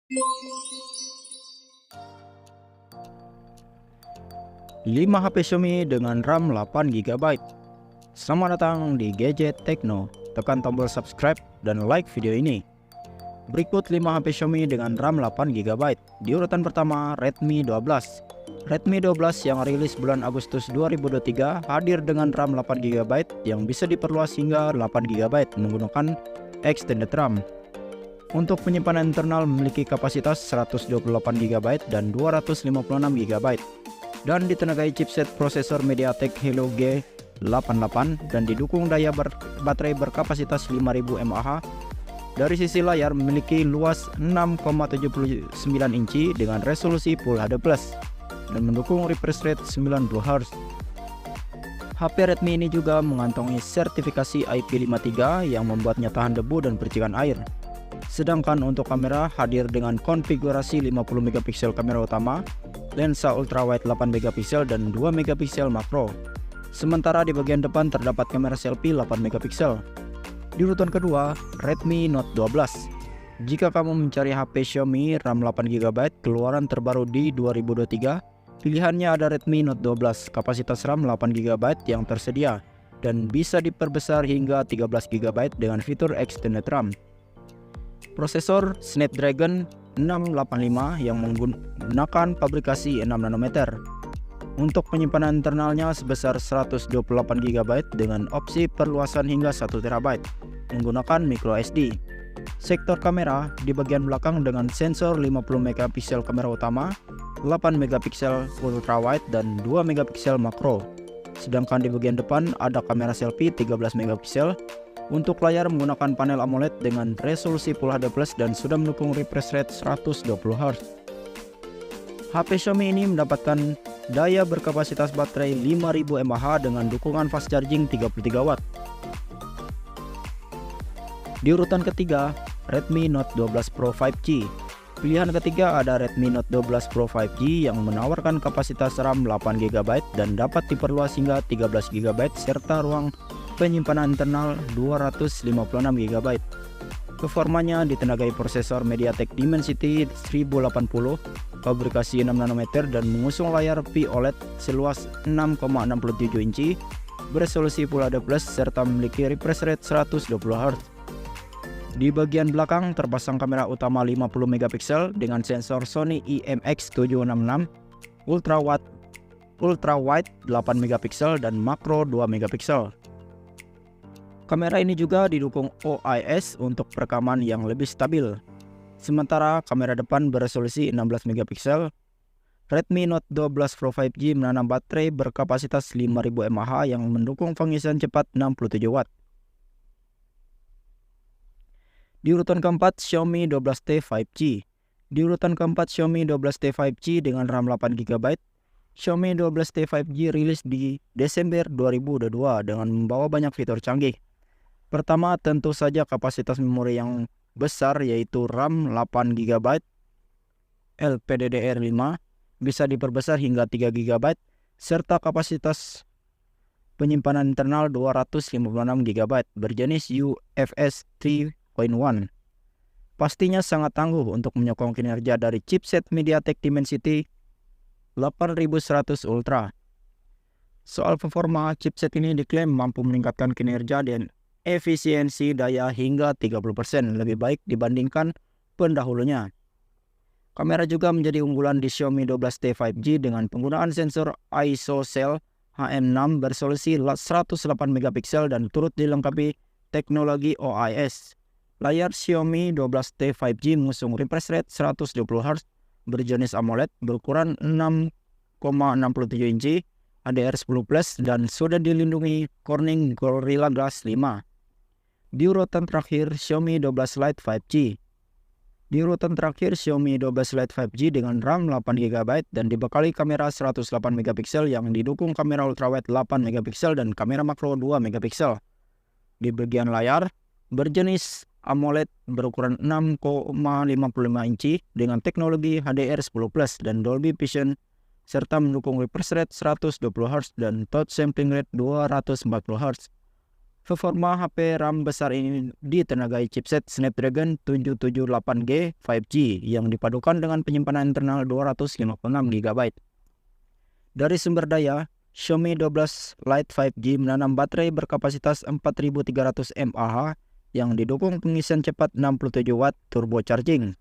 5 HP Xiaomi dengan RAM 8GB. Selamat datang di Gadget Tekno. Tekan tombol subscribe dan like video ini. Berikut 5 HP Xiaomi dengan RAM 8GB. Di urutan pertama, Redmi 12. Redmi 12 yang rilis bulan Agustus 2023 hadir dengan RAM 8GB yang bisa diperluas hingga 8GB menggunakan extended RAM. Untuk penyimpanan internal memiliki kapasitas 128GB dan 256GB. Dan ditenagai chipset prosesor MediaTek Helio G88 dan didukung daya baterai berkapasitas 5000 mAh. Dari sisi layar memiliki luas 6,79 inci dengan resolusi Full HD+ dan mendukung refresh rate 90Hz. HP Redmi ini juga mengantongi sertifikasi IP53 yang membuatnya tahan debu dan percikan air. Sedangkan untuk kamera hadir dengan konfigurasi 50MP kamera utama, lensa ultrawide 8MP dan 2MP makro. Sementara di bagian depan terdapat kamera selfie 8MP. Di urutan kedua, Redmi Note 12. Jika kamu mencari HP Xiaomi RAM 8GB keluaran terbaru di 2023, pilihannya ada Redmi Note 12 kapasitas RAM 8GB yang tersedia dan bisa diperbesar hingga 13GB dengan fitur extended RAM. Prosesor Snapdragon 685 yang menggunakan pabrikasi 6nm. Untuk penyimpanan internalnya sebesar 128GB dengan opsi perluasan hingga 1TB menggunakan microSD. Sektor kamera di bagian belakang dengan sensor 50MP kamera utama, 8MP ultrawide dan 2MP makro. Sedangkan di bagian depan ada kamera selfie 13MP. Untuk layar menggunakan panel AMOLED dengan resolusi Full HD+ dan sudah mendukung refresh rate 120Hz. HP Xiaomi ini mendapatkan daya berkapasitas baterai 5000 mAh dengan dukungan fast charging 33W. Di urutan ketiga, Redmi Note 12 Pro 5G. Pilihan ketiga ada Redmi Note 12 Pro 5G yang menawarkan kapasitas RAM 8GB dan dapat diperluas hingga 13GB serta ruang penyimpanan internal 256GB. Performanya ditenagai prosesor MediaTek Dimensity 1080, pabrikasi 6nm dan mengusung layar POLED seluas 6,67 inci, beresolusi Full HD+ serta memiliki refresh rate 120Hz. Di bagian belakang terpasang kamera utama 50MP dengan sensor Sony IMX766, ultrawide 8MP dan makro 2MP. Kamera ini juga didukung OIS untuk perekaman yang lebih stabil. Sementara kamera depan beresolusi 16MP. Redmi Note 12 Pro 5G menanam baterai berkapasitas 5000 mAh yang mendukung pengisian cepat 67W. Di urutan keempat, Xiaomi 12T 5G. Di urutan keempat, Xiaomi 12T 5G dengan RAM 8GB. Xiaomi 12T 5G rilis di Desember 2022 dengan membawa banyak fitur canggih. Pertama, tentu saja kapasitas memori yang besar yaitu RAM 8GB, LPDDR5 bisa diperbesar hingga 3GB, serta kapasitas penyimpanan internal 256GB berjenis UFS 3.1. Pastinya sangat tangguh untuk menyokong kinerja dari chipset MediaTek Dimensity 8100 Ultra. Soal performa, chipset ini diklaim mampu meningkatkan kinerja dan efisiensi daya hingga 30% lebih baik dibandingkan pendahulunya. Kamera juga menjadi unggulan di Xiaomi 12T 5G dengan penggunaan sensor ISOCELL HM6 beresolusi 108MP dan turut dilengkapi teknologi OIS. Layar Xiaomi 12T 5G mengusung refresh rate 120Hz berjenis AMOLED berukuran 6,67 inci, HDR10+ dan sudah dilindungi Corning Gorilla Glass 5. Di urutan terakhir, Xiaomi 12 Lite 5G. Di urutan terakhir, Xiaomi 12 Lite 5G dengan RAM 8GB dan dibekali kamera 108MP yang didukung kamera ultrawide 8MP dan kamera makro 2MP. Di bagian layar, berjenis AMOLED berukuran 6,55 inci dengan teknologi HDR10+ dan Dolby Vision serta mendukung refresh rate 120Hz dan touch sampling rate 240Hz. Performa HP RAM besar ini ditenagai chipset Snapdragon 778G 5G yang dipadukan dengan penyimpanan internal 256GB. Dari sumber daya, Xiaomi 12 Lite 5G menanam baterai berkapasitas 4300 mAh yang didukung pengisian cepat 67 watt turbocharging.